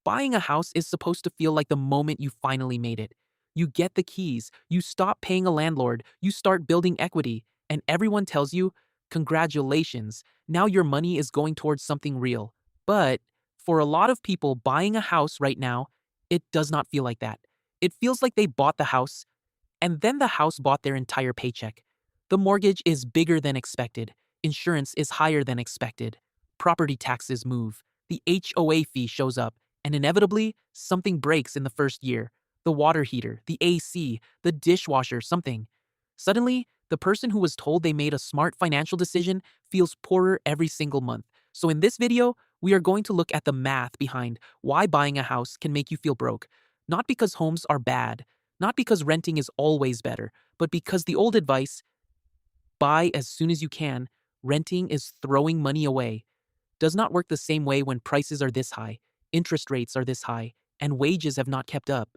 Buying a house is supposed to feel like the moment you finally made it. You get the keys, you stop paying a landlord, you start building equity, and everyone tells you, congratulations, now your money is going towards something real. But for a lot of people, buying a house right now, it does not feel like that. It feels like they bought the house, and then the house bought their entire paycheck. The mortgage is bigger than expected. Insurance is higher than expected. Property taxes move. The HOA fee shows up. And inevitably, something breaks in the first year. The water heater, the AC, the dishwasher, something. Suddenly, the person who was told they made a smart financial decision feels poorer every single month. So in this video, we are going to look at the math behind why buying a house can make you feel broke. Not because homes are bad, not because renting is always better, but because the old advice, buy as soon as you can, renting is throwing money away, does not work the same way when prices are this high, interest rates are this high, and wages have not kept up.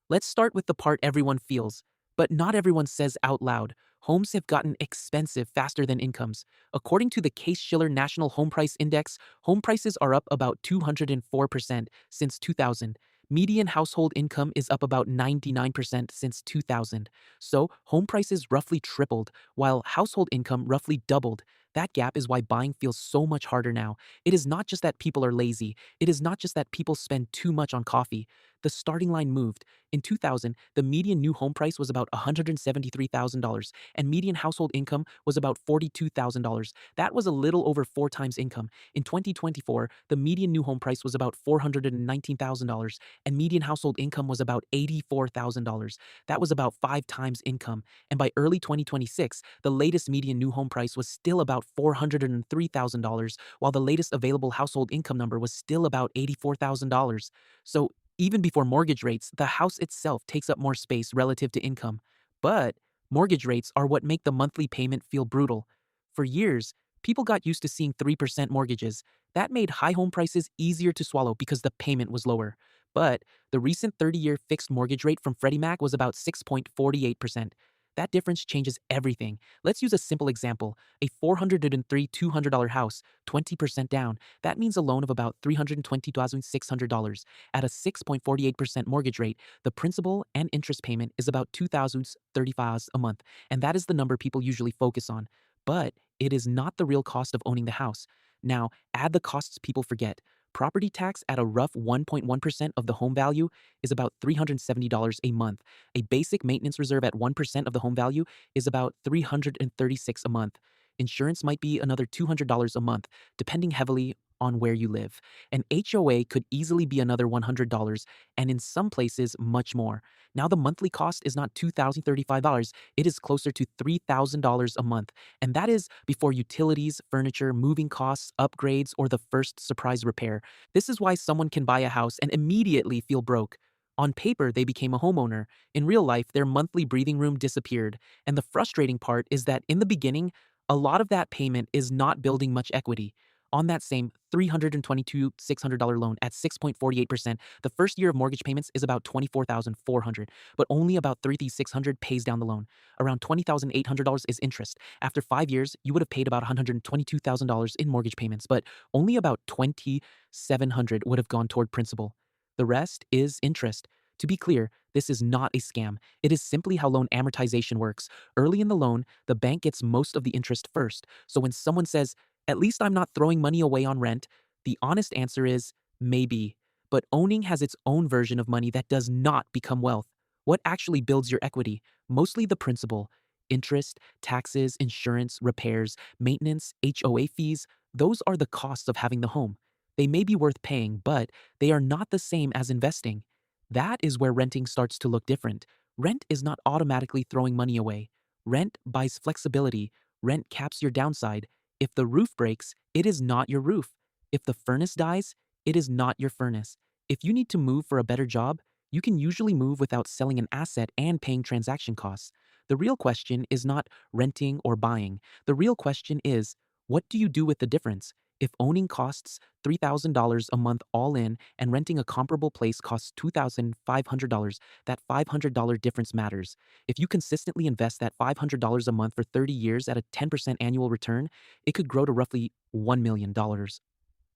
Let's start with the part everyone feels, but not everyone says out loud. Homes have gotten expensive faster than incomes. According to the Case-Shiller National Home Price Index, home prices are up about 204% since 2000. Median household income is up about 99% since 2000. So, home prices roughly tripled, while household income roughly doubled. That gap is why buying feels so much harder now. It is not just that people are lazy. It is not just that people spend too much on coffee. The starting line moved. In 2000, the median new home price was about $173,000, and median household income was about $42,000. That was a little over 4 times income. In 2024, the median new home price was about $419,000, and median household income was about $84,000. That was about 5 times income. And by early 2026, the latest median new home price was still about $403,000, while the latest available household income number was still about $84,000. So, even before mortgage rates, the house itself takes up more space relative to income. But mortgage rates are what make the monthly payment feel brutal. For years, people got used to seeing 3% mortgages. That made high home prices easier to swallow because the payment was lower. But the recent 30-year fixed mortgage rate from Freddie Mac was about 6.48%. That difference changes everything. Let's use a simple example. A $403,200 $200 house, 20% down. That means a loan of about $320,600. At a 6.48% mortgage rate, the principal and interest payment is about $2,035 a month, and that is the number people usually focus on. But it is not the real cost of owning the house. Now, add the costs people forget. Property tax at a rough 1.1% of the home value is about $370 a month. A basic maintenance reserve at 1% of the home value is about $336 a month. Insurance might be another $200 a month, depending heavily on where you live. An HOA could easily be another $100, and in some places, much more. Now, the monthly cost is not $2,035, it is closer to $3,000 a month, and that is before utilities, furniture, moving costs, upgrades, or the first surprise repair. This is why someone can buy a house and immediately feel broke. On paper, they became a homeowner. In real life, their monthly breathing room disappeared. And the frustrating part is that in the beginning, a lot of that payment is not building much equity. On that same $322,600 loan at 6.48%, the first year of mortgage payments is about $24,400, but only about $3,600 pays down the loan. Around $20,800 is interest. After 5 years, you would have paid about $122,000 in mortgage payments, but only about $2,700 would have gone toward principal. The rest is interest. To be clear, this is not a scam. It is simply how loan amortization works. Early in the loan, the bank gets most of the interest first. So when someone says, "At least I'm not throwing money away on rent," the honest answer is maybe. But owning has its own version of money that does not become wealth. What actually builds your equity? Mostly the principal. Interest, taxes, insurance, repairs, maintenance, HOA fees, those are the costs of having the home. They may be worth paying, but they are not the same as investing. That is where renting starts to look different. Rent is not automatically throwing money away. Rent buys flexibility. Rent caps your downside. If the roof breaks, it is not your roof. If the furnace dies, it is not your furnace. If you need to move for a better job, you can usually move without selling an asset and paying transaction costs. The real question is not renting or buying. The real question is, what do you do with the difference? If owning costs $3,000 a month all in and renting a comparable place costs $2,500, that $500 difference matters. If you consistently invest that $500 a month for 30 years at a 10% annual return, it could grow to roughly $1 million.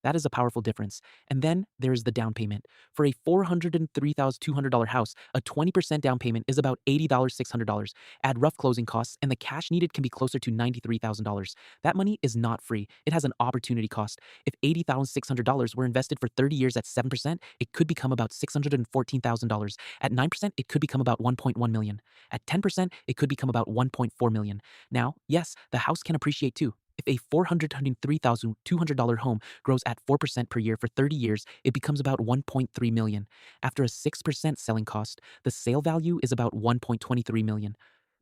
That is a powerful difference. And then there is the down payment. For a $403,200 house, a 20% down payment is about $80,600. Add rough closing costs, and the cash needed can be closer to $93,000. That money is not free. It has an opportunity cost. If $80,600 were invested for 30 years at 7%, it could become about $614,000. At 9%, it could become about $1.1 million. At 10%, it could become about $1.4 million. Now, yes, the house can appreciate too. If a $403,200 home grows at 4% per year for 30 years, it becomes about $1.3 million. After a 6% selling cost, the sale value is about $1.23 million.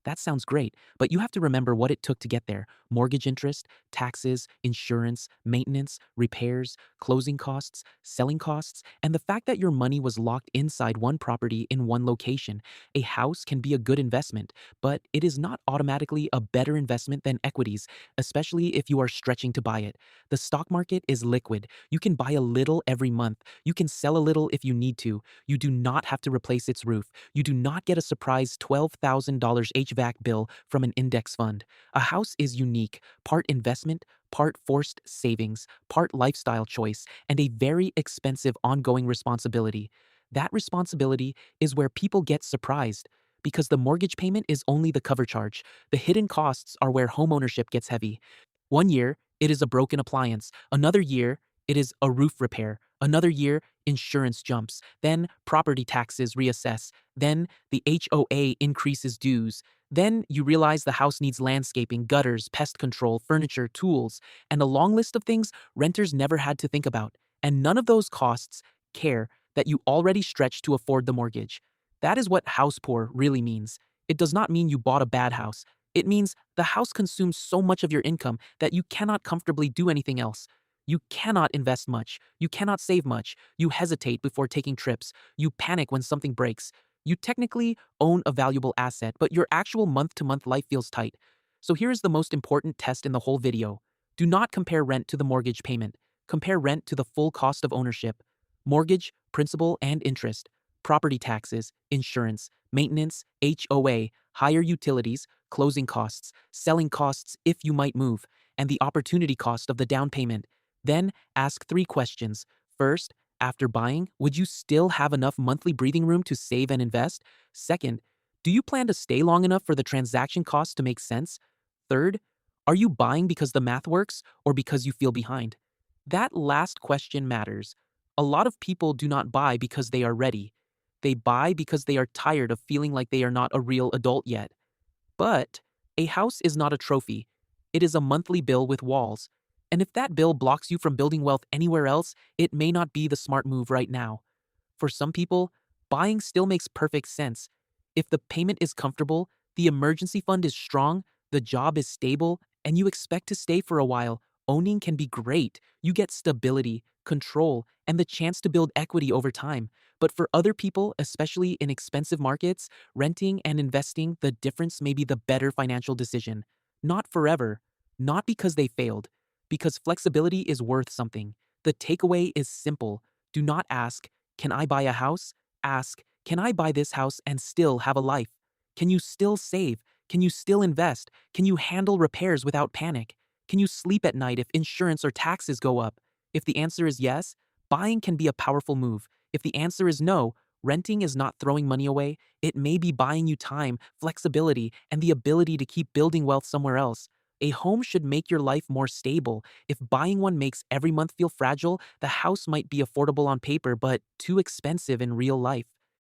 That sounds great, but you have to remember what it took to get there. Mortgage interest, taxes, insurance, maintenance, repairs, closing costs, selling costs, and the fact that your money was locked inside one property in one location. A house can be a good investment, but it is not automatically a better investment than equities, especially if you are stretching to buy it. The stock market is liquid. You can buy a little every month. You can sell a little if you need to. You do not have to replace its roof. You do not get a surprise $12,000 HVAC bill from an index fund. A house is unique, part investment, part forced savings, part lifestyle choice, and a very expensive ongoing responsibility. That responsibility is where people get surprised. Because the mortgage payment is only the cover charge, the hidden costs are where homeownership gets heavy. One year, it is a broken appliance. Another year, it is a roof repair. Another year, insurance jumps. Then property taxes reassess. Then the HOA increases dues. Then you realize the house needs landscaping, gutters, pest control, furniture, tools, and a long list of things renters never had to think about. And none of those costs care that you already stretch to afford the mortgage. That is what house poor really means. It does not mean you bought a bad house. It means the house consumes so much of your income that you cannot comfortably do anything else. You cannot invest much. You cannot save much. You hesitate before taking trips. You panic when something breaks. You technically own a valuable asset, but your actual month-to-month life feels tight. So here is the most important test in the whole video. Do not compare rent to the mortgage payment. Compare rent to the full cost of ownership. Mortgage, principal, and interest. Property taxes, insurance, maintenance, HOA, higher utilities, closing costs, selling costs if you might move, and the opportunity cost of the down payment. Then ask 3 questions. First, after buying, would you still have enough monthly breathing room to save and invest? Second, do you plan to stay long enough for the transaction costs to make sense? Third, are you buying because the math works or because you feel behind? That last question matters. A lot of people do not buy because they are ready. They buy because they are tired of feeling like they are not a real adult yet. But a house is not a trophy. It is a monthly bill with walls. And if that bill blocks you from building wealth anywhere else, it may not be the smart move right now. For some people, buying still makes perfect sense. If the payment is comfortable, the emergency fund is strong, the job is stable, and you expect to stay for a while, owning can be great. You get stability, control, and the chance to build equity over time. But for other people, especially in expensive markets, renting and investing, the difference may be the better financial decision. Not forever. Not because they failed. Because flexibility is worth something. The takeaway is simple. Do not ask, can I buy a house? Ask, can I buy this house and still have a life? Can you still save? Can you still invest? Can you handle repairs without panic? Can you sleep at night if insurance or taxes go up? If the answer is yes, buying can be a powerful move. If the answer is no, renting is not throwing money away. It may be buying you time, flexibility, and the ability to keep building wealth somewhere else. A home should make your life more stable. If buying one makes every month feel fragile, the house might be affordable on paper but too expensive in real life.